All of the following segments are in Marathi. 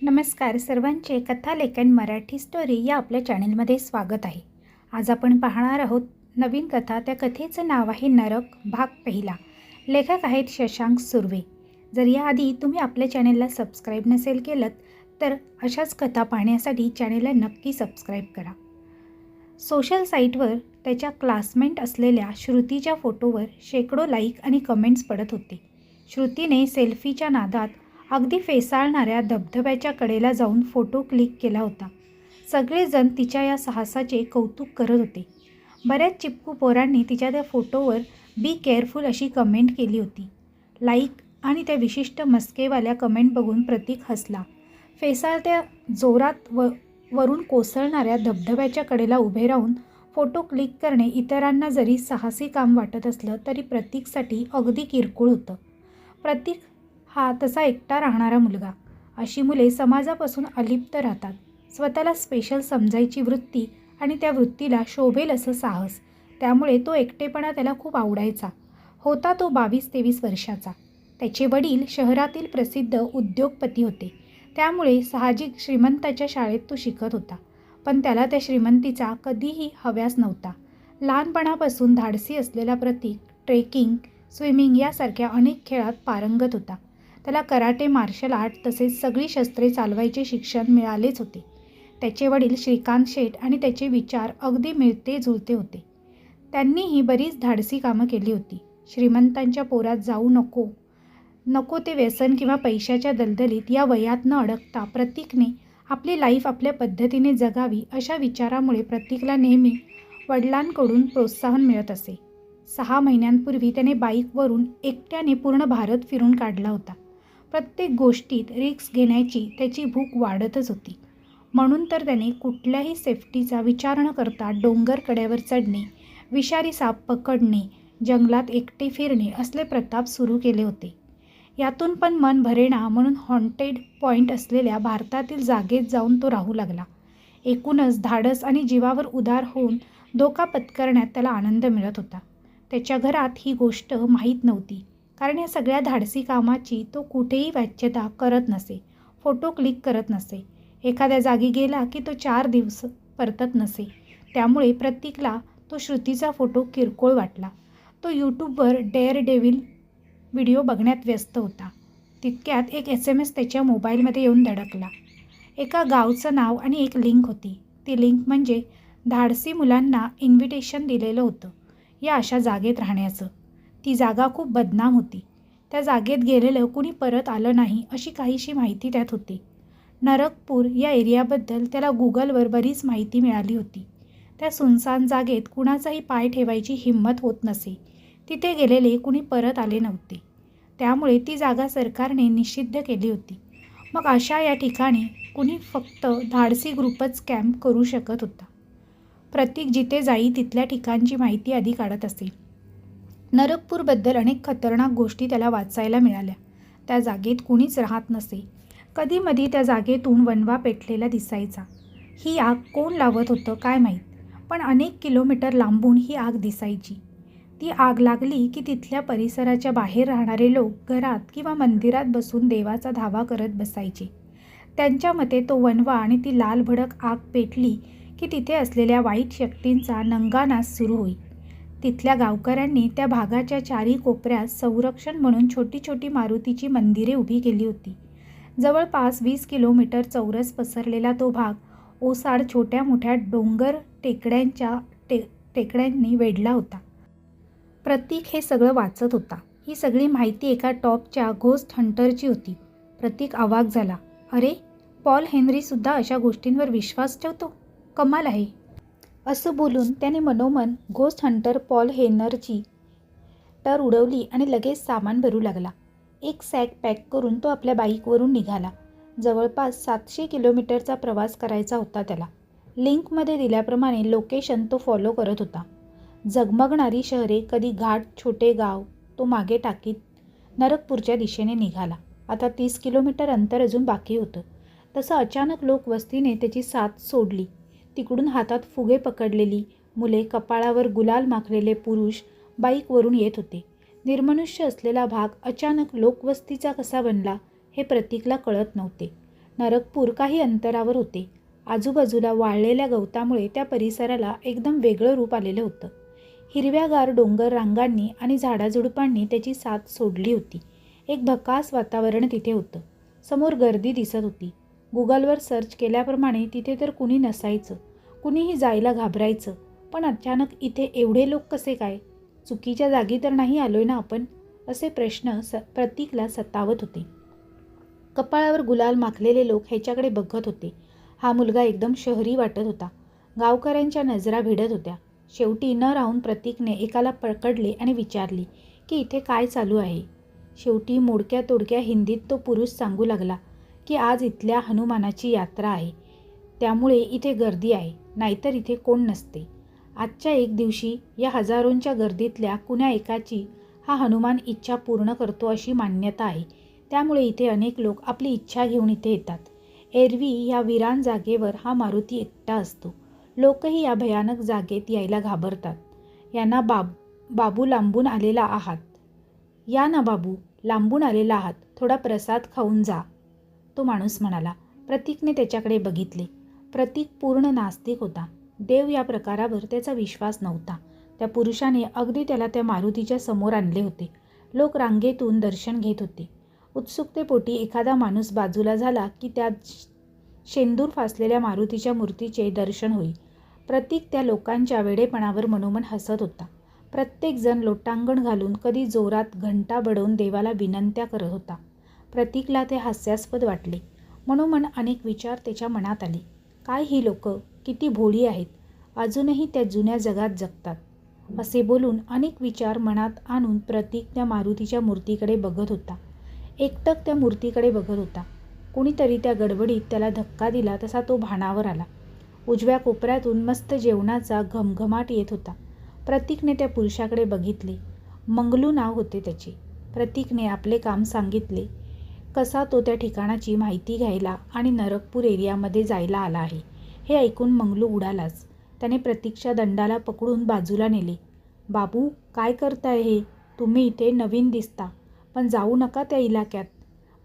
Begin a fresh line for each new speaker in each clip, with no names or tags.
नमस्कार सर्वांचे कथालेखन मराठी स्टोरी या आपल्या चॅनलमध्ये स्वागत आहे. आज आपण पाहणार आहोत नवीन कथा. त्या कथेचं नाव आहे नरक भाग पहिला. लेखक आहेत शशांक सुर्वे. जर याआधी तुम्ही आपल्या चॅनलला सबस्क्राईब नसेल केलं तर अशाच कथा पाहण्यासाठी चॅनलला नक्की सबस्क्राईब करा. सोशल साईटवर त्याच्या क्लासमेट असलेल्या श्रुतीच्या फोटोवर शेकडो लाईक आणि कमेंट्स पडत होते. श्रुतीने सेल्फीच्या नादात अगदी फेसाळणाऱ्या धबधब्याच्या कडेला जाऊन फोटो क्लिक केला होता. सगळेजण तिच्या या साहसाचे कौतुक करत होते. बऱ्याच चिपकू पोरांनी तिच्या त्या फोटोवर बी केअरफुल अशी कमेंट केली होती. लाईक आणि त्या विशिष्ट मस्केवाल्या कमेंट बघून प्रतीक हसला. फेसाळत्या जोरात वरून कोसळणाऱ्या धबधब्याच्या कडेला उभे राहून फोटो क्लिक करणे इतरांना जरी साहसी काम वाटत असलं तरी प्रतीकसाठी अगदी किरकोळ होतं. प्रतीक हा तसा एकटा राहणारा मुलगा. अशी मुले समाजापासून अलिप्त राहतात. स्वतःला स्पेशल समजायची वृत्ती आणि त्या वृत्तीला शोभेल असं साहस. त्यामुळे तो एकटेपणा त्याला खूप आवडायचा. होता तो 22-23 वर्षाचा. त्याचे वडील शहरातील प्रसिद्ध उद्योगपती होते. त्यामुळे साहजिक श्रीमंताच्या शाळेत तो शिकत होता. पण त्याला त्या श्रीमंतीचा कधीही हव्यास नव्हता. लहानपणापासून धाडसी असलेला प्रतीक ट्रेकिंग, स्विमिंग यासारख्या अनेक खेळात पारंगत होता. त्याला कराटे, मार्शल आर्ट तसेच सगळी शस्त्रे चालवायचे शिक्षण मिळालेच होते. त्याचे वडील श्रीकांत शेठ आणि त्याचे विचार अगदी मिळते जुळते होते. त्यांनीही बरीच धाडसी कामं केली होती. श्रीमंतांच्या पोरात जाऊ नको ते व्यसन किंवा पैशाच्या दलदलीत या वयात न अडकता प्रतीकने आपली लाईफ आपल्या पद्धतीने जगावी अशा विचारामुळे प्रतीकला नेहमी वडिलांकडून प्रोत्साहन मिळत असे. 6 महिन्यांपूर्वी त्याने बाईकवरून एकट्याने पूर्ण भारत फिरून काढला होता. प्रत्येक गोष्टीत रिस्क घेण्याची त्याची भूक वाढतच होती. म्हणून तर त्याने कुठल्याही सेफ्टीचा विचार न करता डोंगर कड्यावर चढणे, विषारी साप पकडणे, जंगलात एकटे फिरणे असले प्रताप सुरू केले होते. यातून पण मन भरेना म्हणून हॉन्टेड पॉईंट असलेल्या भारतातील जागेत जाऊन तो राहू लागला. एकूणच धाडस आणि जीवावर उदार होऊन धोका पत्करण्यात त्याला आनंद मिळत होता. त्याच्या घरात ही गोष्ट माहीत नव्हती, कारण या सगळ्या धाडसी कामाची तो कुठेही वाच्यता करत नसे, फोटो क्लिक करत नसे. एखाद्या जागी गेला की तो 4 दिवस परतत नसे. त्यामुळे प्रतीकला तो श्रुतीचा फोटो किरकोळ वाटला. तो यूट्यूबवर डेअर डेव्हिल व्हिडिओ बघण्यात व्यस्त होता. तितक्यात एक SMS त्याच्या मोबाईलमध्ये येऊन धडकला. एका गावचं नाव आणि एक लिंक होती. ती लिंक म्हणजे धाडसी मुलांना इन्व्हिटेशन दिलेलं होतं या अशा जागेत राहण्याचं. ती जागा खूप बदनाम होती. त्या जागेत गेलेलं कुणी परत आलं नाही अशी काहीशी माहिती त्यात होती. नरकपूर या एरियाबद्दल त्याला गुगलवर बरीच माहिती मिळाली होती. त्या सुनसान जागेत कुणाचाही पाय ठेवायची हिंमत होत नसे. तिथे गेलेले कुणी परत आले नव्हते. त्यामुळे ती जागा सरकारने निषिद्ध केली होती. मग अशा या ठिकाणी कुणी फक्त धाडसी ग्रुपच कॅम्प करू शकत होता. प्रतीक जिथे जाई तिथल्या ठिकाणची माहिती आधी काढत असे. नरकपूरबद्दल अनेक खतरनाक गोष्टी त्याला वाचायला मिळाल्या. त्या जागेत कुणीच राहत नसे. कधीमधी त्या जागेतून वणवा पेटलेला दिसायचा. ही आग कोण लावत होतं काय माहीत, पण अनेक किलोमीटर लांबून ही आग दिसायची. ती आग लागली की तिथल्या परिसराच्या बाहेर राहणारे लोक घरात किंवा मंदिरात बसून देवाचा धावा करत बसायचे. त्यांच्या मते तो वणवा आणि ती लाल भडक आग पेटली की तिथे असलेल्या वाईट शक्तींचा नंगानाच सुरू होई. तिथल्या गावकऱ्यांनी त्या भागाच्या 4ही कोपऱ्यात संरक्षण म्हणून छोटी छोटी मारुतीची मंदिरे उभी केली होती. जवळपास 20 किलोमीटर चौरस पसरलेला तो भाग ओसाड छोट्या मोठ्या डोंगर टेकड्यांनी वेढला होता. प्रतीक हे सगळं वाचत होता. ही सगळी माहिती एका टॉपच्या घोस्ट हंटरची होती. प्रतीक अवाक झाला. अरे, पॉल हेनरीसुद्धा अशा गोष्टींवर विश्वास ठेवतो, कमाल आहे. असं बोलून त्याने मनोमन घोस्ट हंटर पॉल हेनरची टर उडवली आणि लगेच सामान भरू लागला. एक सॅक पॅक करून तो आपल्या बाईकवरून निघाला. जवळपास 700 किलोमीटरचा प्रवास करायचा होता त्याला. लिंकमध्ये दिल्याप्रमाणे लोकेशन तो फॉलो करत होता. झगमगणारी शहरे, कधी घाट, छोटे गाव तो मागे टाकीत नरकपूरच्या दिशेने निघाला. आता 30 किलोमीटर अंतर अजून बाकी होतं. तसं अचानक लोकवस्तीने त्याची साथ सोडली. तिकडून हातात फुगे पकडलेली मुले, कपाळावर गुलाल माखलेले पुरुष बाईकवरून येत होते. निर्मनुष्य असलेला भाग अचानक लोकवस्तीचा कसा बनला हे प्रतीकला कळत नव्हते. नरकपूर काही अंतरावर होते. आजूबाजूला वाळलेल्या गवतामुळे त्या परिसराला एकदम वेगळं रूप आलेलं होतं. हिरव्यागार डोंगर रांगांनी आणि झाडाझुडपांनी त्याची साथ सोडली होती. एक भकास वातावरण तिथे होतं. समोर गर्दी दिसत होती. गुगलवर सर्च केल्याप्रमाणे तिथे तर कुणी नसायचं. कुणीही जायला घाबरायचं. पण अचानक इथे एवढे लोक कसे काय? चुकीच्या जागी तर नाही आलोय ना आपण? असे प्रश्न प्रतीकला सतावत होते. कपाळावर गुलाल माखलेले लोक ह्याच्याकडे बघत होते. हा मुलगा एकदम शहरी वाटत होता. गावकऱ्यांच्या नजरा भिडत होत्या. शेवटी न राहून प्रतीकने एकाला पकडले आणि विचारले की इथे काय चालू आहे. शेवटी मोडक्या तोडक्या हिंदीत तो पुरुष सांगू लागला की आज इथल्या हनुमानाची यात्रा आहे, त्यामुळे इथे गर्दी आहे, नाहीतर इथे कोण नसते. आजच्या एक दिवशी या हजारोंच्या गर्दीतल्या कुण्या एकाची हा हनुमान इच्छा पूर्ण करतो अशी मान्यता आहे. त्यामुळे इथे अनेक लोक आपली इच्छा घेऊन इथे येतात. एरवी या विरान जागेवर हा मारुती एकटा असतो. लोकही या भयानक जागेत यायला घाबरतात. यांना बाबू लांबून आलेला आहात. या ना बाबू, लांबून आलेला आहात, थोडा प्रसाद खाऊन जा, तो माणूस म्हणाला. प्रतीकने त्याच्याकडे बघितले. प्रतीक पूर्ण नास्तिक होता. देव या प्रकारावर त्याचा विश्वास नव्हता. त्या पुरुषाने अगदी त्याला त्या मारुतीच्या समोर आणले होते. लोक रांगेतून दर्शन घेत होते. उत्सुकतेपोटी एखादा माणूस बाजूला झाला की त्या शेंदूर फासलेल्या मारुतीच्या मूर्तीचे दर्शन होई. प्रतीक त्या लोकांच्या वेडेपणावर मनोमन हसत होता. प्रत्येकजण लोटांगण घालून कधी जोरात घंटा बडवून देवाला विनंत्या करत होता. प्रतीकला ते हास्यास्पद वाटले. मनोमन अनेक विचार त्याच्या मनात आले. काय ही लोक किती भोळी आहेत, अजूनही त्या जुन्या जगात जगतात. असे बोलून अनेक विचार मनात आणून प्रतीक त्या मारुतीच्या मूर्तीकडे बघत होता. एकटक त्या मूर्तीकडे बघत होता. कोणीतरी त्या गडबडीत त्याला धक्का दिला तसा तो भानावर आला. उजव्या कोपऱ्यातून मस्त जेवणाचा घमघमाट येत होता. प्रतीकने त्या पुरुषाकडे बघितले. मंगलू नाव होते त्याचे. प्रतीकने आपले काम सांगितले, कसा तो त्या ठिकाणाची माहिती घ्यायला आणि नरकपूर एरियामध्ये जायला आला आहे. हे ऐकून मंगलू उडालाच. त्याने प्रतीकच्या दंडाला पकडून बाजूला नेले. बाबू, काय करताय हे? तुम्ही इथे नवीन दिसता, पण जाऊ नका त्या इलाक्यात.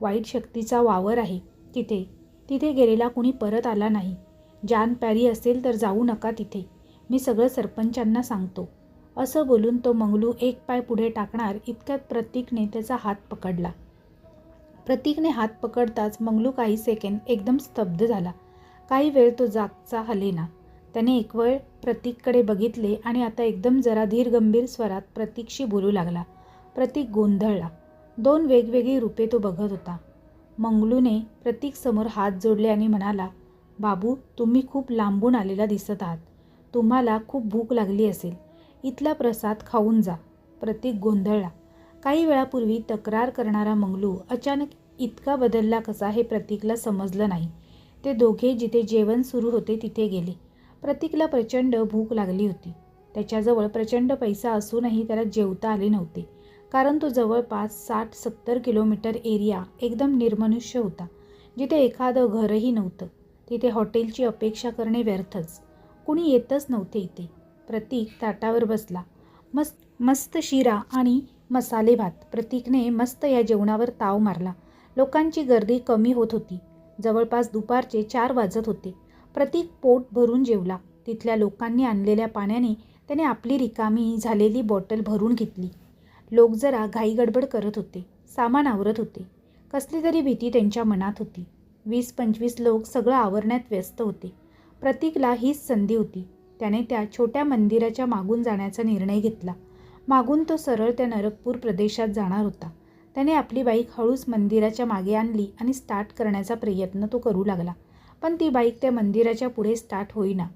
वाईट शक्तीचा वावर आहे तिथे. तिथे गेलेला कुणी परत आला नाही. जान प्यारी असेल तर जाऊ नका तिथे. मी सगळं सरपंचांना सांगतो. असं बोलून तो मंगलू एक पाय पुढे टाकणार इतक्यात प्रतीकने त्याचा हात पकडला. प्रतीकने हात पकडताच मंगलू काही सेकंद एकदम स्तब्ध झाला. काही वेळ तो जागचा हलेना. त्याने एक वेळ प्रतीककडे बघितले आणि आता एकदम जरा धीरगंभीर स्वरात प्रतीकशी बोलू लागला. प्रतीक गोंधळला. दोन वेगवेगळी रूपे तो बघत होता. मंगलूने प्रतीकसमोर हात जोडले आणि म्हणाला, बाबू, तुम्ही खूप लांबून आलेला दिसत आहात. तुम्हाला खूप भूक लागली असेल. इथला प्रसाद खाऊन जा. प्रतीक गोंधळला. काही वेळापूर्वी तक्रार करणारा मंगलू अचानक इतका बदलला कसा हे प्रतीकला समजलं नाही. ते दोघे जिथे जेवण सुरू होते तिथे गेले. प्रतीकला प्रचंड भूक लागली होती. त्याच्याजवळ प्रचंड पैसा असूनही त्याला जेवता आले नव्हते, कारण तो जवळपास 60-70 किलोमीटर एरिया एकदम निर्मनुष्य होता, जिथे एखादं घरही नव्हतं. तिथे हॉटेलची अपेक्षा करणे व्यर्थच. कुणी येतच नव्हते इथे. प्रतीक ताटावर बसला. मस्त शिरा आणि मसाले भात. प्रतीकने मस्त या जेवणावर ताव मारला. लोकांची गर्दी कमी होत होती. जवळपास दुपारचे 4 वाजत होते. प्रतीक पोट भरून जेवला. तिथल्या लोकांनी आणलेल्या पाण्याने त्याने आपली रिकामी झालेली बॉटल भरून घेतली. लोक जरा घाईगडबड करत होते. सामान आवरत होते. कसली तरी भीती त्यांच्या मनात होती. 20-25 लोक सगळं आवरण्यात व्यस्त होते. प्रतीकला हीच संधी होती. त्याने त्या छोट्या मंदिराच्या मागून जाण्याचा निर्णय घेतला. मागून तो सरळ त्या नरकपूर प्रदेशात जाणार होता. त्याने आपली बाईक हळूच मंदिराच्या मागे आणली आणि स्टार्ट करण्याचा प्रयत्न तो करू लागला. पण ती बाईक त्या मंदिराच्या पुढे स्टार्ट होईना.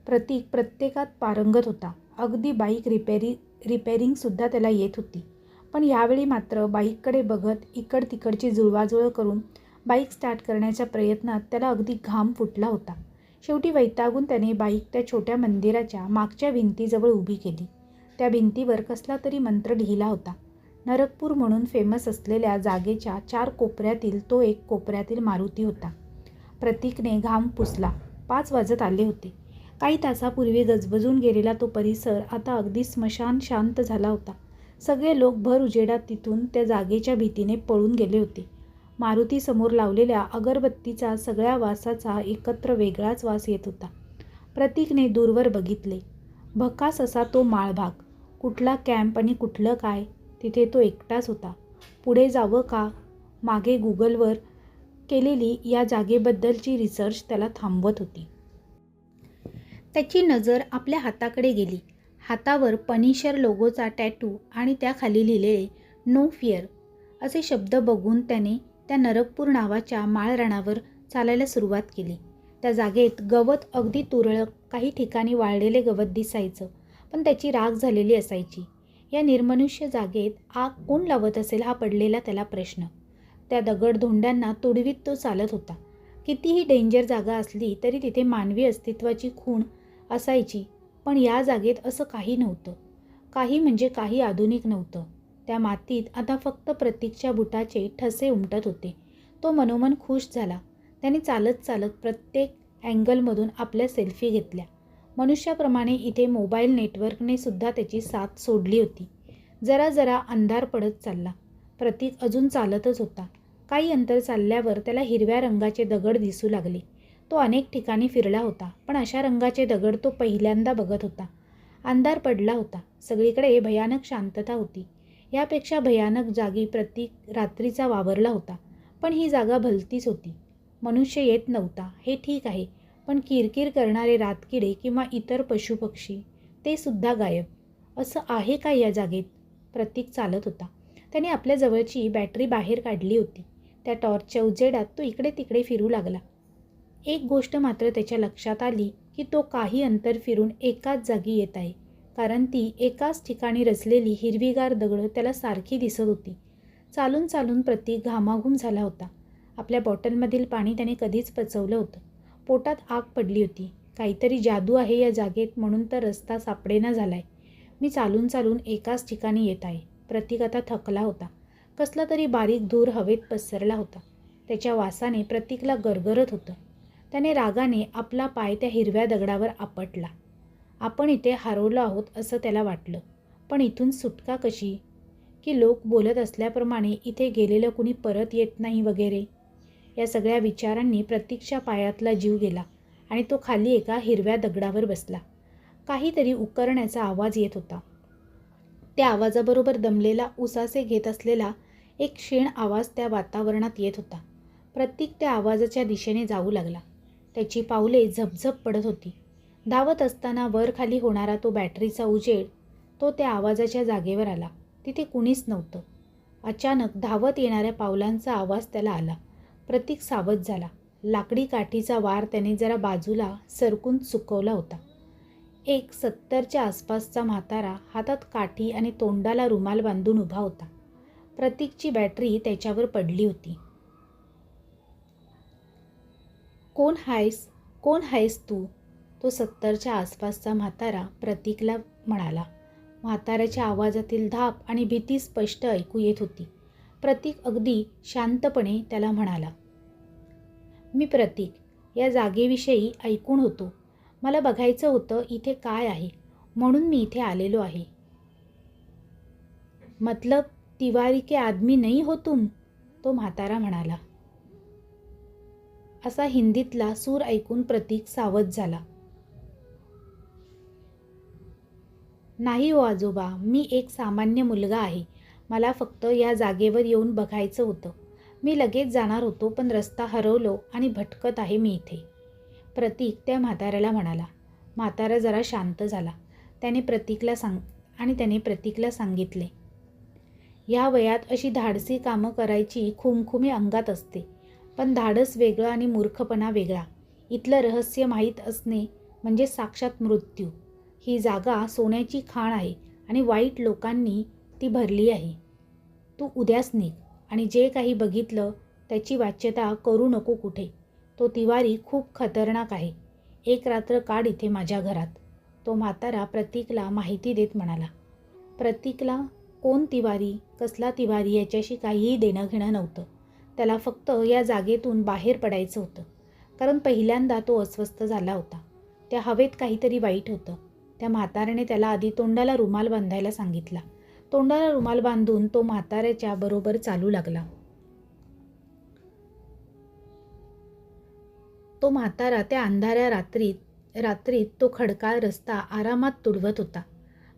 प्रतीक प्रत्येकात पारंगत होता. अगदी बाईक रिपेअरिंगसुद्धा त्याला येत होती. पण यावेळी मात्र बाईककडे बघत इकड तिकडची जुळवाजुळव करून बाईक स्टार्ट करण्याच्या प्रयत्नात त्याला अगदी घाम फुटला होता. शेवटी वैतागून त्याने बाईक त्या छोट्या मंदिराच्या मागच्या भिंतीजवळ उभी केली. त्या भिंतीवर कसला तरी मंत्र लिहिला होता. नरकपूर म्हणून फेमस असलेल्या जागेच्या 4 कोपऱ्यातील तो एक कोपऱ्यातील मारुती होता. प्रतीकने घाम पुसला. 5 वाजत आले होते. काही तासापूर्वी गजबजून गेलेला तो परिसर आता अगदी स्मशान शांत झाला होता. सगळे लोक भर उजेडात तिथून त्या जागेच्या भीतीने पळून गेले होते. मारुतीसमोर लावलेल्या अगरबत्तीचा सगळ्या वासाचा एकत्र वेगळाच वास येत होता. प्रतीकने दूरवर बघितले. भकास असा तो माळभाग. कुठला कॅम्प आणि कुठलं काय, तिथे तो एकटाच होता. पुढे जावं का? मागे गुगलवर केलेली या जागेबद्दलची रिसर्च त्याला थांबवत होती. त्याची नजर आपल्या हाताकडे गेली. हातावर पनिशर लोगोचा टॅटू आणि त्याखाली लिहिलेले नो फिअर असे शब्द बघून त्याने त्या नरकपूर नावाच्या माळरानावर चालायला सुरुवात केली. त्या जागेत गवत अगदी तुरळक, काही ठिकाणी वाळलेले गवत दिसायचं, पण त्याची राख झालेली असायची. या निर्मनुष्य जागेत आग कोण लावत असेल हा पडलेला त्याला प्रश्न. त्या दगडधोंड्यांना तुडवीत तो चालत होता. कितीही डेंजर जागा असली तरी तिथे मानवी अस्तित्वाची खूण असायची, पण या जागेत असं काही नव्हतं. काही म्हणजे काही आधुनिक नव्हतं. त्या मातीत आता फक्त प्रतीकच्या बुटाचे ठसे उमटत होते. तो मनोमन खुश झाला. त्याने चालत चालत प्रत्येक अँगलमधून आपल्या सेल्फी घेतल्या. मनुष्याप्रमाणे इथे मोबाईल नेटवर्कने सुद्धा त्याची साथ सोडली होती. जरा जरा अंधार पडत चालला. प्रतीक अजून चालतच होता. काही अंतर चालल्यावर त्याला हिरव्या रंगाचे दगड दिसू लागले. तो अनेक ठिकाणी फिरला होता, पण अशा रंगाचे दगड तो पहिल्यांदा बघत होता. अंधार पडला होता. सगळीकडे भयानक शांतता होती. यापेक्षा भयानक जागी प्रतीक रात्रीचा वावरला होता. पण ही जागा भलतीच होती. मनुष्य येत नव्हता हे ठीक आहे, पण किरकिर करणारे रातकिडे किंवा इतर पशुपक्षी ते सुद्धा गायब. असं आहे का या जागेत? प्रतीक चालत होता. त्याने आपल्या जवळची बॅटरी बाहेर काढली होती. त्या टॉर्चच्या उजेडात तो इकडे तिकडे फिरू लागला. एक गोष्ट मात्र त्याच्या लक्षात आली की तो काही अंतर फिरून एकाच जागी येत आहे, कारण ती एकाच ठिकाणी रचलेली हिरवीगार दगडं त्याला सारखी दिसत होती. चालून चालून प्रतीक घामाघूम झाला होता. आपल्या बॉटलमधील पाणी त्याने कधीच पचवलं होतं. पोटात आग पडली होती. काहीतरी जादू आहे या जागेत, म्हणून तर रस्ता सापडेना झालाय. मी चालून चालून एकाच ठिकाणी येत आहे. प्रतीक आता थकला होता. कसला तरी बारीक धूर हवेत पसरला होता. त्याच्या वासाने प्रतीकला गरगरत होतं. त्याने रागाने आपला पाय त्या हिरव्या दगडावर आपटला. आपण इथे हरवलो आहोत असं त्याला वाटलं. पण इथून सुटका कशी? की लोक बोलत असल्याप्रमाणे इथे गेलेलं कुणी परत येत नाही वगैरे. या सगळ्या विचारांनी प्रतीकच्या पायातला जीव गेला आणि तो खाली एका हिरव्या दगडावर बसला. काहीतरी उकरण्याचा आवाज येत होता. त्या आवाजाबरोबर दमलेला उसासे घेत असलेला एक क्षीण आवाज त्या वातावरणात येत होता. प्रतीक त्या आवाजाच्या दिशेने जाऊ लागला. त्याची पावले झपझप पडत होती. धावत असताना वर खाली होणारा तो बॅटरीचा उजेड, तो त्या आवाजाच्या जागेवर आला. तिथे कुणीच नव्हतं. अचानक धावत येणाऱ्या पावलांचा आवाज त्याला आला. प्रतीक सावध झाला. लाकडी काठीचा वार त्याने जरा बाजूला सरकून चुकवला होता. एक 70च्या आसपासचा म्हातारा हातात काठी आणि तोंडाला रुमाल बांधून उभा होता. प्रतीकची बॅटरी त्याच्यावर पडली होती. कोण आहेस तू? तो 70च्या आसपासचा म्हातारा प्रतीकला म्हणाला. म्हाताऱ्याच्या आवाजातील धाप आणि भीती स्पष्ट ऐकू येत होती. प्रतीक अगदी शांतपणे त्याला म्हणाला, मी प्रतीक. या जागेविषयी ऐकून होतो. मला बघायचं होतं इथे काय आहे, म्हणून मी इथे आलेलो आहे. मतलब तिवारी के आदमी नहीं हो तुम? तो म्हातारा म्हणाला. असा हिंदीतला सूर ऐकून प्रतीक सावध झाला. नाही हो आजोबा, मी एक सामान्य मुलगा आहे. मला फक्त या जागेवर येऊन बघायचं होतं. मी लगेच जाणार होतो, पण रस्ता हरवलो आणि भटकत आहे मी इथे. प्रतीक त्या म्हाताऱ्याला म्हणाला. म्हातारा जरा शांत झाला. त्याने प्रतीकला सांगितले, या वयात अशी धाडसी कामं करायची खुमखुमी अंगात असते, पण धाडस वेगळं आणि मूर्खपणा वेगळा. इथलं रहस्य माहीत असणे म्हणजे साक्षात मृत्यू. ही जागा सोन्याची खाण आहे आणि वाईट लोकांनी ती भरली आहे. तू उद्याच निघ आणि जे काही बघितलं त्याची वाच्यता करू नको कुठे. तो तिवारी खूप खतरनाक आहे. एक रात्र काढ इथे माझ्या घरात. तो म्हातारा प्रतीकला माहिती देत म्हणाला. प्रतीकला कोण तिवारी, कसला तिवारी याच्याशी काहीही देणं घेणं नव्हतं. त्याला फक्त या जागेतून बाहेर पडायचं होतं, कारण पहिल्यांदा तो अस्वस्थ झाला होता. त्या हवेत काहीतरी वाईट होतं. त्या म्हाताऱ्याने त्याला आधी तोंडाला रुमाल बांधायला सांगितला. तोंडाला रुमाल बांधून तो म्हाताऱ्याच्या बरोबर चालू लागला. तो म्हातारा त्या अंधाऱ्या रात्रीत तो खडकाळ रस्ता आरामात तुडवत होता.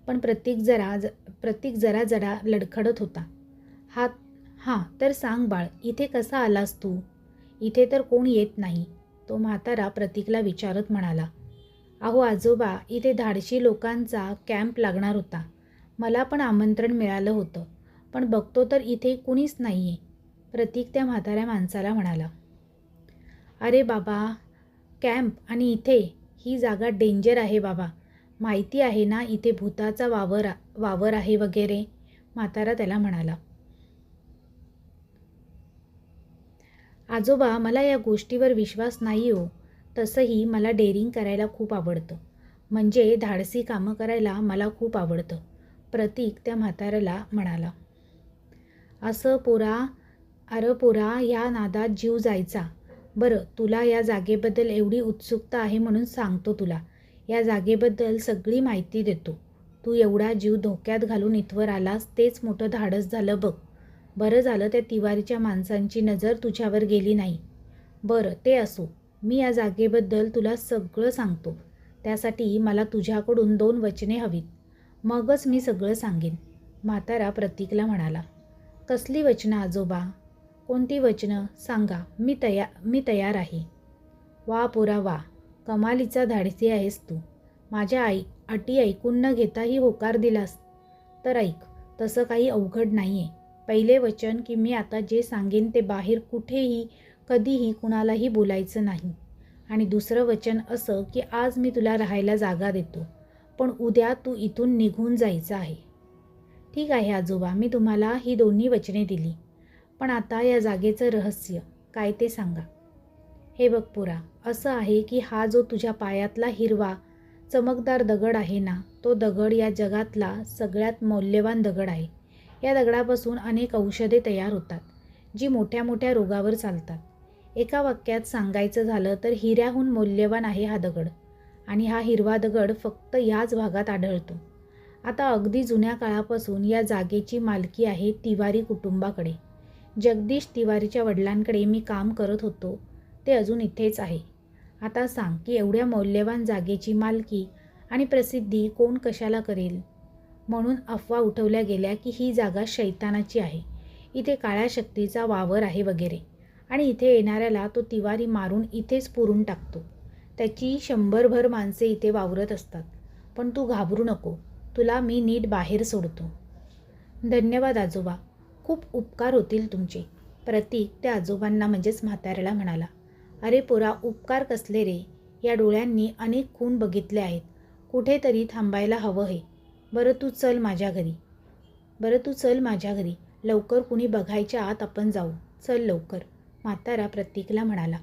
पण प्रतीक जरा जरा लडखडत होता. हां तर सांग बाळ, इथे कसा आलास तू? इथे तर कोण येत नाही, तो म्हातारा प्रतीकला विचारत म्हणाला. अहो आजोबा, इथे धाडशी लोकांचा कॅम्प लागणार होता. मला पण आमंत्रण मिळालं होतं, पण बघतो तर इथे कुणीच नाही आहे, प्रतीक त्या म्हाताऱ्या माणसाला म्हणाला. अरे बाबा, कॅम्प आणि इथे? ही जागा डेंजर आहे बाबा. माहिती आहे ना, इथे भूताचा वावर आहे वगैरे, म्हातारा त्याला म्हणाला. आजोबा, मला या गोष्टीवर विश्वास नाही हो. तसंही मला डेअरिंग करायला खूप आवडतं. म्हणजे धाडसी कामं करायला मला खूप आवडतं, प्रतीक त्या म्हाताऱ्याला म्हणाला. असं पोरा, ह्या नादात जीव जायचा. बरं, तुला या जागेबद्दल एवढी उत्सुकता आहे म्हणून सांगतो तुला. या जागेबद्दल सगळी माहिती देतो. तू एवढा जीव धोक्यात घालून इथवर आलास, तेच मोठं धाडस झालं बघ. बरं झालं त्या तिवारीच्या माणसांची नजर तुझ्यावर गेली नाही. बरं, ते असो. मी या जागेबद्दल तुला सगळं सांगतो. त्यासाठी मला तुझ्याकडून 2 वचने हवीत. मगच मी सगळं सांगेन, म्हातारा प्रतीकला म्हणाला. कसली वचनं आजोबा? कोणती वचनं सांगा, मी तयार आहे. वा पोरा वा, कमालीचा धाडसी आहेस तू. माझ्या अटी ऐकून न घेताही होकार दिलास. तर ऐक, तसं काही अवघड नाही आहे. पहिले वचन की मी आता जे सांगेन ते बाहेर कुठेही कधीही कुणालाही बोलायचं नाही. आणि दुसरं वचन असं की आज मी तुला राहायला जागा देतो, पण उद्या तू इथून निघून जायचं आहे. ठीक आहे आजोबा, मी तुम्हाला ही दोन्ही वचने दिली. पण आता या जागेचं रहस्य काय ते सांगा. हे बघ पोरा, असं आहे की हा जो तुझ्या पायातला हिरवा चमकदार दगड आहे ना, तो दगड या जगातला सगळ्यात मौल्यवान दगड आहे. या दगडापासून अनेक औषधे तयार होतात, जी मोठ्या मोठ्या रोगावर चालतात. एका वाक्यात सांगायचं झालं तर हिऱ्याहून मौल्यवान आहे हा दगड. आणि हा हिरवा दगड फक्त याच भागात आढळतो. आता अगदी जुन्या काळापासून या जागेची मालकी आहे तिवारी कुटुंबाकडे. जगदीश तिवारीच्या वडिलांकडे मी काम करत होतो, ते अजून इथेच आहे. आता सांग की एवढ्या मौल्यवान जागेची मालकी आणि प्रसिद्धी कोण कशाला करेल? म्हणून अफवा उठवल्या गेल्या की ही जागा शैतानाची आहे, इथे काळ्या शक्तीचा वावर आहे वगैरे. आणि इथे येणाऱ्याला तो तिवारी मारून इथेच पुरून टाकतो. त्याची 100 माणसे इथे वावरत असतात. पण तू घाबरू नको, तुला मी नीट बाहेर सोडतो. धन्यवाद आजोबा, खूप उपकार होतील तुमचे, प्रतीक त्या आजोबांना म्हणजेच म्हाताऱ्याला म्हणाला. अरे पोरा, उपकार कसले रे? या डोळ्यांनी अनेक खून बघितले आहेत. कुठेतरी थांबायला हवं हे. बरं तू चल माझ्या घरी. लवकर कुणी बघायच्या आत आपण जाऊ. चल लवकर, म्हातारा प्रतीकला म्हणाला.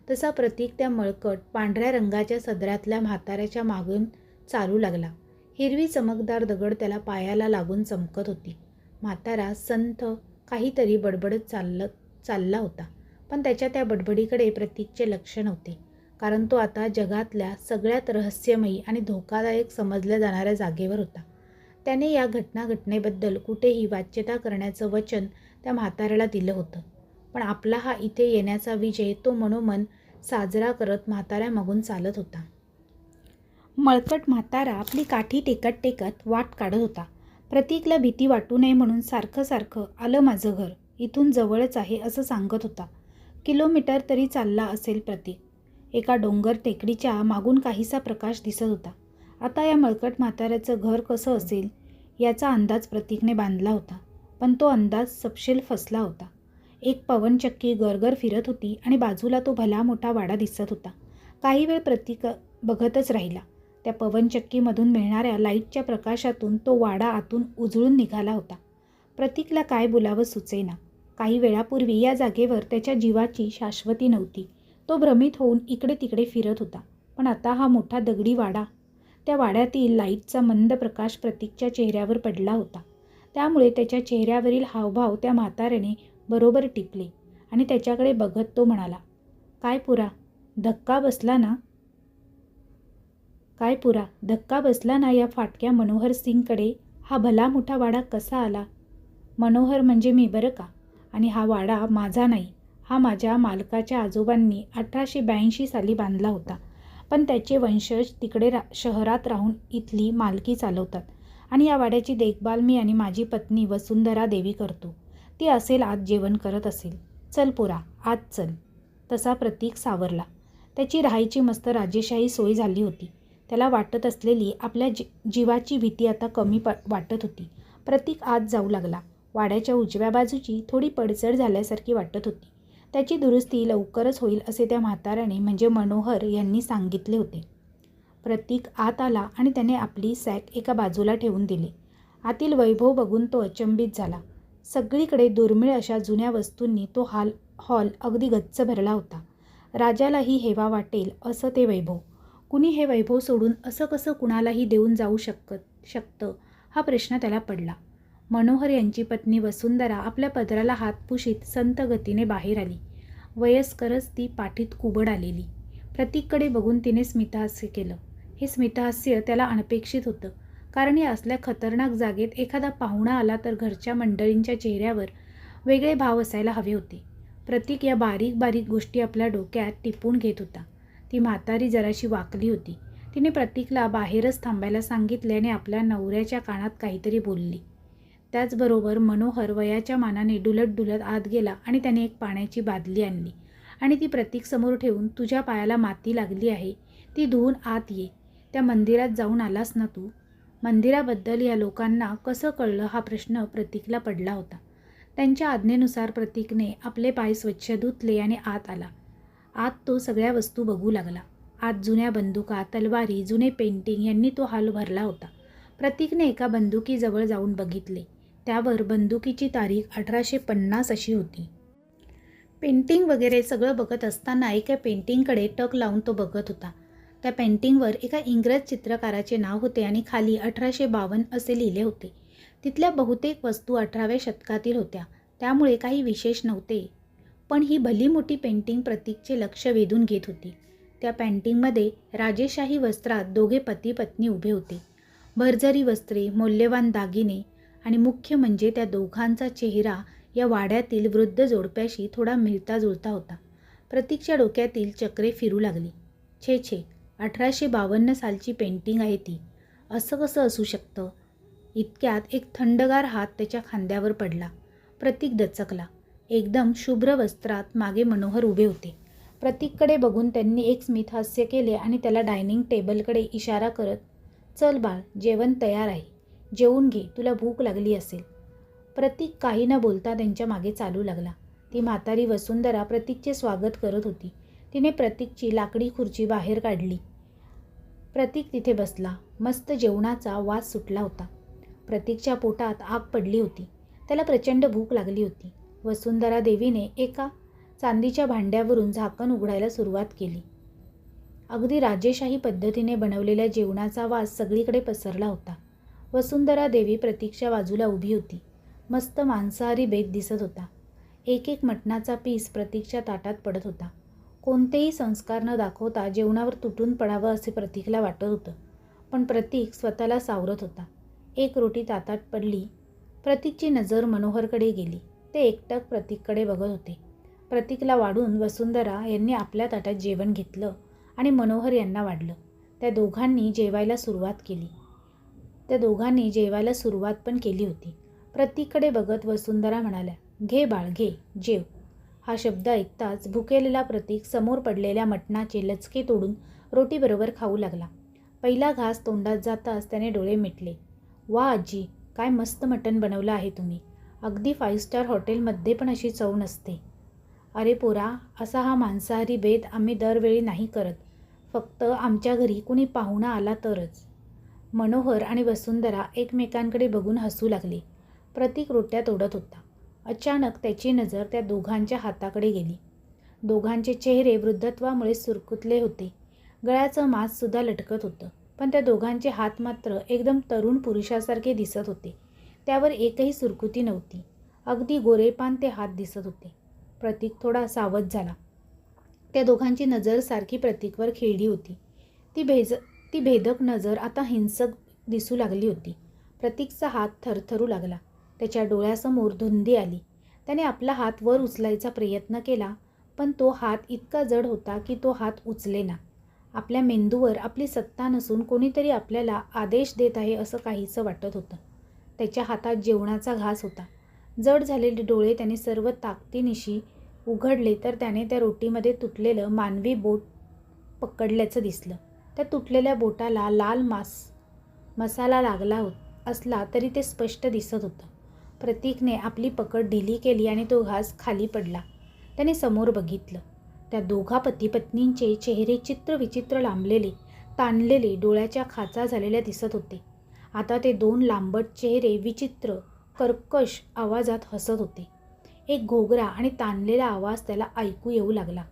तसा प्रतीक त्या मळकट पांढऱ्या रंगाच्या सदरातल्या म्हाताऱ्याच्या मागून चालू लागला. हिरवी चमकदार दगड त्याला पायाला लागून चमकत होती. म्हातारा संथ काहीतरी बडबडत चालला होता, पण त्याच्या त्या बडबडीकडे प्रतीकचे लक्ष नव्हते, कारण तो आता जगातल्या सगळ्यात रहस्यमयी आणि धोकादायक समजल्या जाणाऱ्या जागेवर होता. त्याने या घटनेबद्दल कुठेही वाच्यता करण्याचं वचन त्या म्हाताऱ्याला दिलं होतं. पण आपला हा इथे येण्याचा विजय तो मनोमन साजरा करत म्हाताऱ्यामागून चालत होता. मळकट म्हातारा आपली काठी टेकत वाट काढत होता. प्रतीकला भीती वाटू नये म्हणून सारखं आलं माझं घर, इथून जवळच आहे असं सांगत होता. किलोमीटर तरी चालला असेल प्रतीक. एका डोंगर टेकडीच्या मागून काहीसा प्रकाश दिसत होता. आता या मळकट म्हाताऱ्याचं घर कसं असेल याचा अंदाज प्रतीकने बांधला होता, पण तो अंदाज सपशेल फसला होता. एक पवनचक्की गरगर फिरत होती आणि बाजूला तो भला मोठा वाडा दिसत होता. काही वेळ प्रतीक बघतच राहिला. त्या पवनचक्कीमधून मिळणाऱ्या लाईटच्या प्रकाशातून तो वाडा आतून उजळून निघाला होता. प्रतीकला काय बोलावं सुचेना. काही वेळापूर्वी या जागेवर त्याच्या जीवाची शाश्वती नव्हती. तो भ्रमित होऊन इकडे तिकडे फिरत होता. पण आता हा मोठा दगडी वाडा, त्या वाड्यातील लाईटचा मंद प्रकाश प्रतीकच्या चेहऱ्यावर पडला होता. त्यामुळे त्याच्या चेहऱ्यावरील हावभाव त्या म्हाताऱ्याने बरोबर टिपले आणि त्याच्याकडे बघत तो म्हणाला, काय पुरा, धक्का बसला ना या फाटक्या मनोहर सिंगकडे? हा भला मोठा वाडा कसा आला? मनोहर म्हणजे मी बरं का. आणि हा वाडा माझा नाही, हा माझ्या मालकाच्या आजोबांनी 1882 साली बांधला होता, पण त्याचे वंशज तिकडे शहरात राहून इथली मालकी चालवतात आणि या वाड्याची देखभाल मी आणि माझी पत्नी वसुंधरा देवी करतो. ती असेल आत जेवण करत असेल. चल पोरा, आत चल. तसा प्रतीक सावरला. त्याची राहायची मस्त राजेशाही सोय झाली होती. त्याला वाटत असलेली आपल्या जीवाची भीती आता कमी वाटत होती. प्रतीक आत जाऊ लागला. वाड्याच्या उजव्या बाजूची थोडी पडझड झाल्यासारखी वाटत होती. त्याची दुरुस्ती लवकरच होईल असे त्या म्हाताऱ्याने म्हणजे मनोहर यांनी सांगितले होते. प्रतीक आत आला आणि त्याने आपली सॅक एका बाजूला ठेवून दिली. आतील वैभव बघून तो अचंबित झाला. सगळीकडे दुर्मिळ अशा जुन्या वस्तूंनी तो हॉल अगदी गच्च भरला होता. राजालाही हेवा वाटेल असं ते वैभव. कुणी हे वैभव सोडून असं कसं कुणालाही देऊन जाऊ शकतं हा प्रश्न त्याला पडला. मनोहर यांची पत्नी वसुंधरा आपल्या पदराला हात पुशीत संत गतीने बाहेर आली. वयस्करच ती पाठीत कुबड आलेली. प्रतीककडे बघून तिने स्मितहास्य केलं. हे स्मितहास्य त्याला अनपेक्षित होतं, कारण या असल्या खतरनाक जागेत एखादा पाहुणा आला तर घरच्या मंडळींच्या चेहऱ्यावर वेगळे भाव असायला हवे होते. प्रतीक या बारीक बारीक गोष्टी आपल्या डोक्यात टिपून घेत होता. ती म्हातारी जराशी वाकली होती. तिने प्रतीकला बाहेरच थांबायला सांगितले आणि आपल्या नवऱ्याच्या कानात काहीतरी बोलली. त्याचबरोबर मनोहर वयाच्या मानाने डुलत डुलत आत गेला आणि त्याने एक पाण्याची बादली आणली आणि ती प्रतीकसमोर ठेवून, तुझ्या पायाला माती लागली आहे, ती धुवून आत ये. त्या मंदिरात जाऊन आलास ना तू? मंदिराबद्दल या लोकांना कसं कळलं हा प्रश्न प्रतीकला पडला होता. त्यांच्या आज्ञेनुसार प्रतीकने आपले पाय स्वच्छ धुतले आणि आत आला. आत तो सगळ्या वस्तू बघू लागला. आत जुन्या बंदुका, तलवारी, जुने पेंटिंग यांनी तो हॉल भरला होता. प्रतीकने एका बंदुकीजवळ जाऊन बघितले. त्यावर बंदुकीची तारीख 1850 अशी होती. पेंटिंग वगैरे सगळं बघत असताना एका पेंटिंगकडे टक लावून तो बघत होता. त्या पेंटिंगवर एका इंग्रज चित्रकाराचे नाव होते आणि खाली 1852 असे लिहिले होते. तिथल्या बहुतेक वस्तू 18व्या शतकातील होत्या, त्यामुळे काही विशेष नव्हते. पण ही भली मोठी पेंटिंग प्रतीकचे लक्ष वेधून घेत होती. त्या पेंटिंगमध्ये राजेशाही वस्त्रात दोघे पती पत्नी उभे होते. भरजरी वस्त्रे, मौल्यवान दागिने आणि मुख्य म्हणजे त्या दोघांचा चेहरा या वाड्यातील वृद्ध जोडप्याशी थोडा मिळता जुळता होता. प्रतीकच्या डोक्यातील चक्रे फिरू लागली. छे छे, 1852 सालची पेंटिंग आहे ती. असं कसं असू शकतं? इतक्यात एक थंडगार हात त्याच्या खांद्यावर पडला. प्रतीक दचकला. एकदम शुभ्र वस्त्रात मागे मनोहर उभे होते. प्रतीककडे बघून त्यांनी एक स्मितहास्य केले आणि त्याला डायनिंग टेबलकडे इशारा करत, चल बाळ, जेवण तयार आहे, जेवून घे, तुला भूक लागली असेल. प्रतीक काही न बोलता त्यांच्या मागे चालू लागला. ती म्हातारी वसुंधरा प्रतीकचे स्वागत करत होती. तिने प्रतीकची लाकडी खुर्ची बाहेर काढली. प्रतीक तिथे बसला. मस्त जेवणाचा वास सुटला होता. प्रतीकच्या पोटात आग पडली होती. त्याला प्रचंड भूक लागली होती. वसुंधरा देवीने एका चांदीच्या भांड्यावरून झाकण उघडायला सुरुवात केली. अगदी राजेशाही पद्धतीने बनवलेल्या जेवणाचा वास सगळीकडे पसरला होता. वसुंधरा देवी प्रतीकच्या बाजूला उभी होती. मस्त मांसाहारी बेत दिसत होता. एक एक मटणाचा पीस प्रतीकच्या ताटात पडत होता. कोणतेही संस्कार न दाखवता जेवणावर तुटून पडावं असे प्रतीकला वाटत होतं, पण प्रतीक स्वतःला सावरत होता. एक रोटी ताटात पडली. प्रतीकची नजर मनोहरकडे गेली. ते एकटक प्रतीककडे बघत होते. प्रतीकला वाढून वसुंधरा यांनी आपल्या ताटात जेवण घेतलं आणि मनोहर यांना वाढलं. त्या दोघांनी जेवायला सुरुवात पण केली होती. प्रतीककडे बघत वसुंधरा म्हणाल्या, घे बाळ, घे, जेव. हा शब्द ऐकताच भुकेलेला प्रतीक समोर पडलेल्या मटणाचे लचके तोडून रोटीबरोबर खाऊ लागला. पहिला घास तोंडात जाताच त्याने डोळे मिटले. वा आजी, काय मस्त मटण बनवलं आहे तुम्ही. अगदी 5 स्टार हॉटेलमध्ये पण अशी चव नसते. अरे पोरा, असा हा मांसाहारी बेत आम्ही दरवेळी नाही करत, फक्त आमच्या घरी कुणी पाहुणा आला तरच. मनोहर आणि वसुंधरा एकमेकांकडे बघून हसू लागले. प्रतीक रोट्या तोडत होता. अचानक त्याची नजर त्या दोघांच्या हाताकडे गेली. दोघांचे चेहरे वृद्धत्वामुळे सुरकुतले होते. गळ्याचं मांससुद्धा लटकत होतं, पण त्या दोघांचे हात मात्र एकदम तरुण पुरुषासारखे दिसत होते. त्यावर एकही सुरकुती नव्हती. अगदी गोरेपान ते हात दिसत होते. प्रतीक थोडा सावध झाला. त्या दोघांची नजर सारखी प्रतीकवर खिळली होती. ती भेदक नजर आता हिंसक दिसू लागली होती. प्रतीकचा हात थरथरू लागला. त्याच्या डोळ्यासमोर धुंदी आली. त्याने आपला हात वर उचलायचा प्रयत्न केला, पण तो हात इतका जड होता की तो हात उचलेना. आपल्या मेंदूवर आपली सत्ता नसून कोणीतरी आपल्याला आदेश देत आहे असं काहीसं वाटत होतं. त्याच्या हातात जेवणाचा घास होता. जड झालेले डोळे त्याने सर्व ताकदीनिशी उघडले तर त्याने त्या रोटीमध्ये तुटलेलं मानवी बोट पकडल्याचं दिसलं. त्या तुटलेल्या बोटाला लाल मसाला लागला असला तरी ते स्पष्ट दिसत होतं. प्रतीकने आपली पकड ढिली केली आणि तो घास खाली पडला. त्याने समोर बघितलं. त्या दोघा पती-पत्नींचे चेहरे चित्रविचित्र लांबलेले, ताणलेले, डोळ्याच्या खाचा झालेल्या दिसत होते. आता ते दोन लांबट चेहरे विचित्र, कर्कश आवाजात हसत होते. एक घोगरा आणि ताणलेला आवाज त्याला ऐकू येऊ लागला.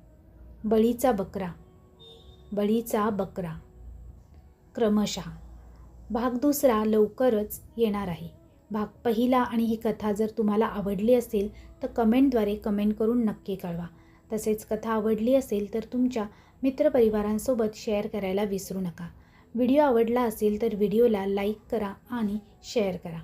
बळीचा बकरा, बळीचा बकरा. क्रमशः. भाग दुसरा लवकरच येणार आहे. भाग पहिला आणि ही कथा जर तुम्हाला आवडली असेल तर कमेंटद्वारे कमेंट करून नक्की कळवा. तसेच कथा आवडली असेल तर तुमच्या मित्रपरिवारांसोबत शेअर करायला विसरू नका. व्हिडिओ आवडला असेल तर व्हिडिओला लाईक करा आणि शेअर करा.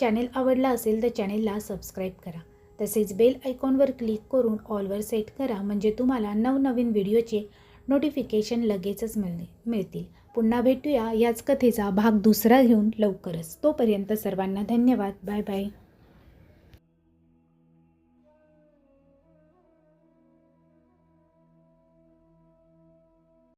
चॅनेल आवडला असेल तर चॅनेलला सबस्क्राईब करा. तसेच बेल आयकॉनवर क्लिक करून ऑलवर सेट करा, म्हणजे तुम्हाला नवनवीन व्हिडिओचे नोटिफिकेशन लगेचच मिळतील. पुन्हा भेटूया याच कथेचा भाग दुसरा घेऊन लवकरच. तोपर्यंत सर्वांना धन्यवाद. Bye bye.